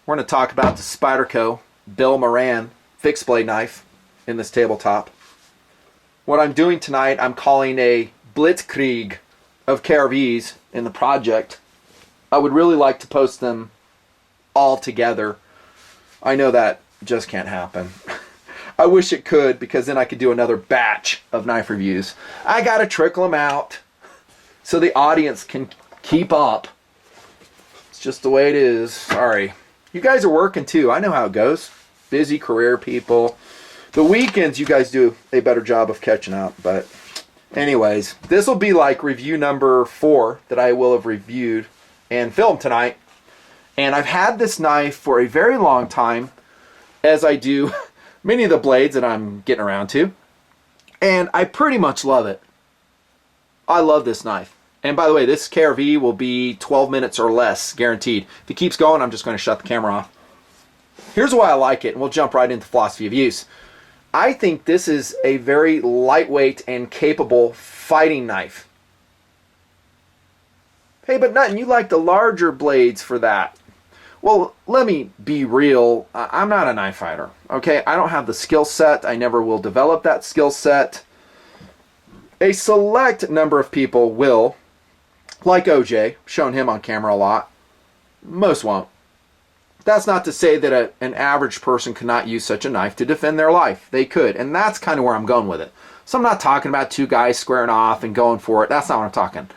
We're going to talk about the Spyderco Bill Moran fixed blade knife in this tabletop. What I'm doing tonight, I'm calling a blitzkrieg of KRVs in the project. I would really like to post them all together. I know that just can't happen. I wish it could, because then I could do another batch of knife reviews. I gotta trickle them out so the audience can keep up. It's just the way it is. Sorry. You guys are working too. I know how it goes. Busy career people. The weekends you guys do a better job of catching up. But anyways, this will be like review number 4 that I will have reviewed and filmed tonight. And I've had this knife for a very long time, as I do many of the blades that I'm getting around to. And I pretty much love it. I love this knife. And by the way, this KRV will be 12 minutes or less, guaranteed. If it keeps going, I'm just going to shut the camera off. Here's why I like it, and we'll jump right into philosophy of use. I think this is a very lightweight and capable fighting knife. Hey, but Nutton, you like the larger blades for that. Well, let me be real. I'm not a knife fighter, okay? I don't have the skill set. I never will develop that skill set. A select number of people will, like OJ, shown him on camera a lot. Most won't. That's not to say that an average person cannot use such a knife to defend their life. They could, and that's kind of where I'm going with it. So I'm not talking about two guys squaring off and going for it. That's not what I'm talking.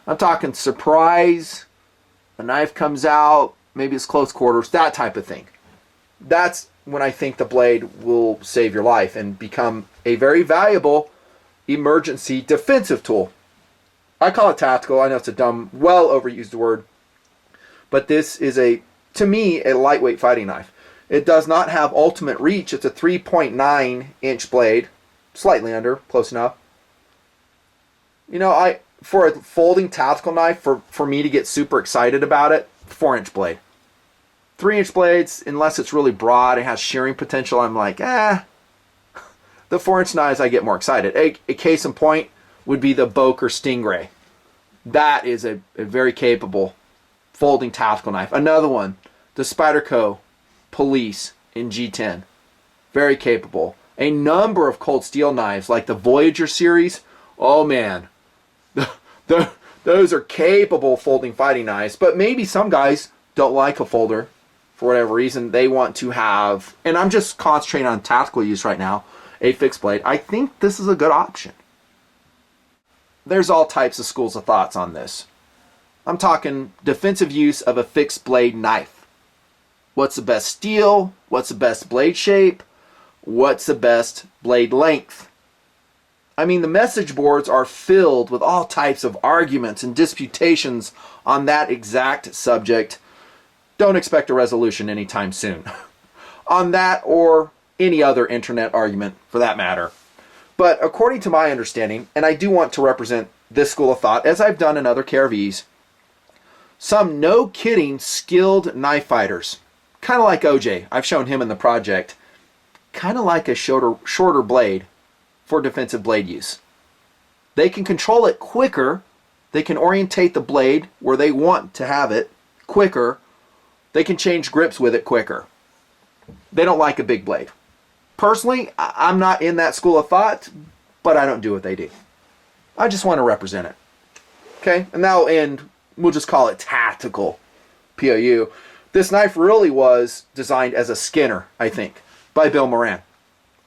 I'm talking surprise, a knife comes out, maybe it's close quarters, that type of thing. That's when I think the blade will save your life and become a very valuable emergency defensive tool. I call it tactical. I know it's a dumb, well overused word, but this is to me, a lightweight fighting knife. It does not have ultimate reach. It's a 3.9 inch blade, slightly under, close enough. You know, for a folding tactical knife, for me to get super excited about it, 4-inch blade. 3-inch blades, unless it's really broad and has shearing potential, I'm like, The 4-inch knives, I get more excited. A case in point would be the Boker Stingray. That is a very capable folding tactical knife. Another one, the Spyderco Police in G10. Very capable. A number of cold steel knives, like the Voyager series. Oh man, those are capable folding fighting knives. But maybe some guys don't like a folder for whatever reason. They want to have, and I'm just concentrating on tactical use right now, a fixed blade. I think this is a good option. There's all types of schools of thoughts on this. I'm talking defensive use of a fixed blade knife. What's the best steel? What's the best blade shape? What's the best blade length? I mean, the message boards are filled with all types of arguments and disputations on that exact subject. Don't expect a resolution anytime soon on that or any other internet argument for that matter. But according to my understanding, and I do want to represent this school of thought, as I've done in other KRVs, some no-kidding skilled knife fighters, kind of like OJ, I've shown him in the project, kind of like a shorter blade for defensive blade use. They can control it quicker. They can orientate the blade where they want to have it quicker. They can change grips with it quicker. They don't like a big blade. Personally, I'm not in that school of thought, but I don't do what they do. I just want to represent it. Okay, and that'll end, we'll just call it tactical POU. This knife really was designed as a Skinner, I think, by Bill Moran.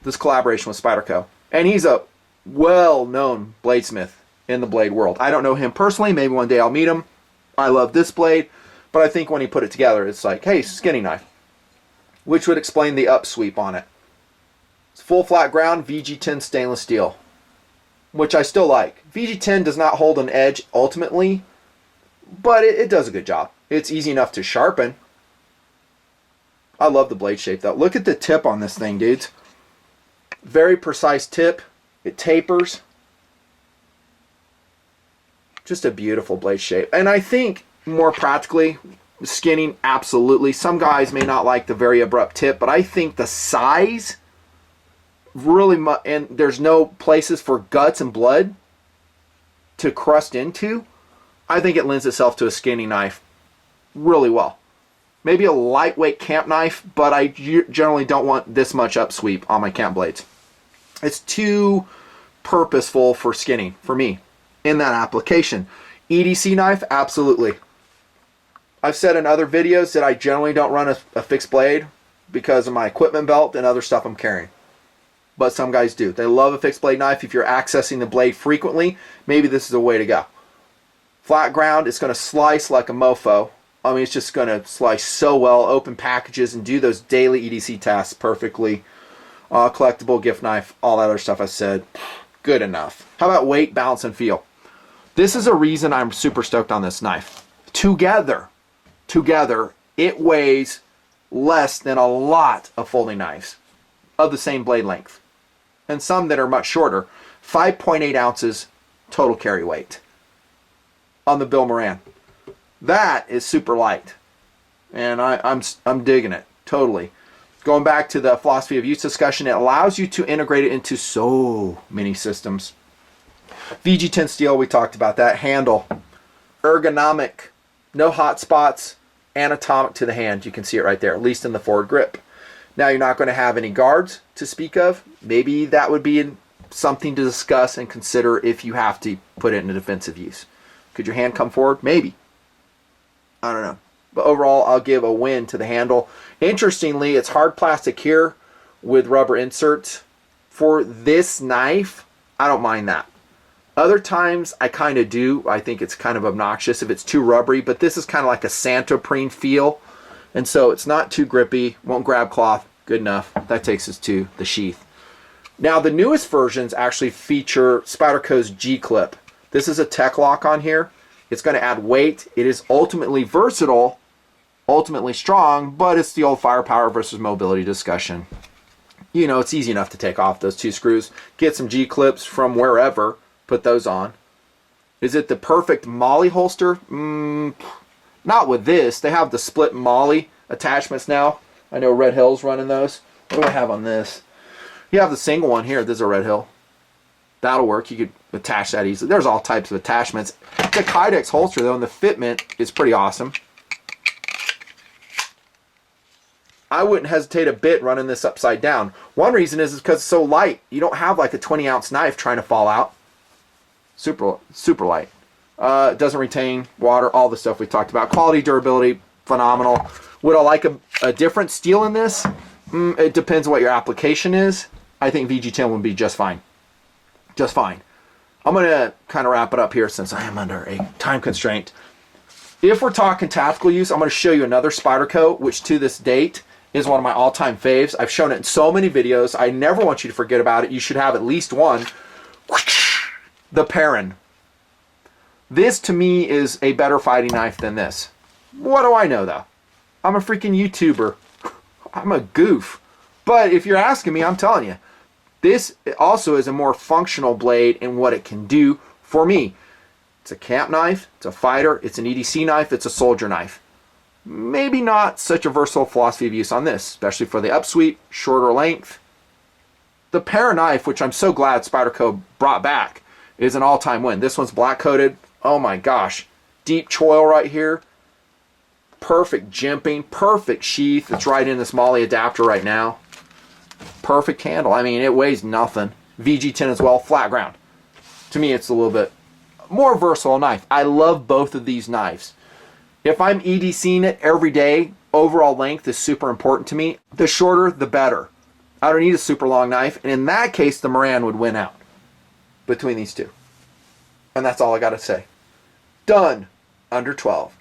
This collaboration with Spyderco. And he's a well-known bladesmith in the blade world. I don't know him personally. Maybe one day I'll meet him. I love this blade. But I think when he put it together, it's like, hey, skinning knife. Which would explain the upsweep on it. It's full flat ground VG10 stainless steel, which I still like. VG10 does not hold an edge ultimately, but it does a good job. It's easy enough to sharpen. I love the blade shape though. Look at the tip on this thing, dudes. Very precise tip. It tapers. Just a beautiful blade shape. And I think more practically, skinning, absolutely. Some guys may not like the very abrupt tip, but I think the size really, and there's no places for guts and blood to crust into. I think it lends itself to a skinning knife really well. Maybe a lightweight camp knife, but I generally don't want this much upsweep on my camp blades. It's too purposeful for skinning for me in that application. EDC knife, absolutely. I've said in other videos that I generally don't run a fixed blade because of my equipment belt and other stuff I'm carrying. But some guys do. They love a fixed blade knife. If you're accessing the blade frequently, maybe this is a way to go. Flat ground, it's going to slice like a mofo. I mean, it's just going to slice so well, open packages, and do those daily EDC tasks perfectly. Collectible, gift knife, all that other stuff I said, good enough. How about weight, balance, and feel? This is a reason I'm super stoked on this knife. Together, it weighs less than a lot of folding knives of the same blade length, and some that are much shorter. 5.8 ounces total carry weight on the Bill Moran. That is super light, and I'm digging it totally. Going back to the philosophy of use discussion, it allows you to integrate it into so many systems. VG10 steel, we talked about that. Handle, ergonomic, no hot spots, anatomic to the hand. You can see it right there, at least in the forward grip. Now you're not going to have any guards to speak of. Maybe that would be something to discuss and consider if you have to put it in a defensive use. Could your hand come forward? Maybe. I don't know. But overall, I'll give a win to the handle. Interestingly, it's hard plastic here with rubber inserts. For this knife, I don't mind that. Other times, I kind of do. I think it's kind of obnoxious if it's too rubbery, but this is kind of like a Santoprene feel. And so it's not too grippy, won't grab cloth, good enough. That takes us to the sheath. Now, the newest versions actually feature Spyderco's G-clip. This is a tech lock on here. It's going to add weight. It is ultimately versatile, ultimately strong, but it's the old firepower versus mobility discussion. You know, it's easy enough to take off those two screws, get some G-clips from wherever, put those on. Is it the perfect Molly holster? Not with this. They have the split Molly attachments now. I know Red Hill's running those. What do I have on this? You have the single one here. This is a Red Hill. That'll work. You could attach that easily. There's all types of attachments. The Kydex holster, though, and the fitment is pretty awesome. I wouldn't hesitate a bit running this upside down. One reason is because it's so light. You don't have like a 20-ounce knife trying to fall out. Super light. It doesn't retain water, all the stuff we talked about. Quality, durability, phenomenal. Would I like a different steel in this? It depends what your application is. I think VG10 would be just fine. Just fine. I'm going to kind of wrap it up here since I am under a time constraint. If we're talking tactical use, I'm going to show you another Spyderco, which to this date is one of my all-time faves. I've shown it in so many videos. I never want you to forget about it. You should have at least one. The Perrin. This, to me, is a better fighting knife than this. What do I know, though? I'm a freaking YouTuber. I'm a goof. But if you're asking me, I'm telling you. This also is a more functional blade in what it can do for me. It's a camp knife, it's a fighter, it's an EDC knife, it's a soldier knife. Maybe not such a versatile philosophy of use on this, especially for the upsweep, shorter length. The Perrin knife, which I'm so glad Spyderco brought back, is an all-time win. This one's black coated. Oh my gosh. Deep choil right here. Perfect jimping, perfect sheath. It's right in this Molly adapter right now. Perfect handle. I mean, it weighs nothing. VG10 as well, flat ground. To me, it's a little bit more versatile knife. I love both of these knives. If I'm EDCing it every day, overall length is super important to me. The shorter, the better. I don't need a super long knife, and in that case, the Moran would win out between these two. And that's all I got to say. Done. Under 12.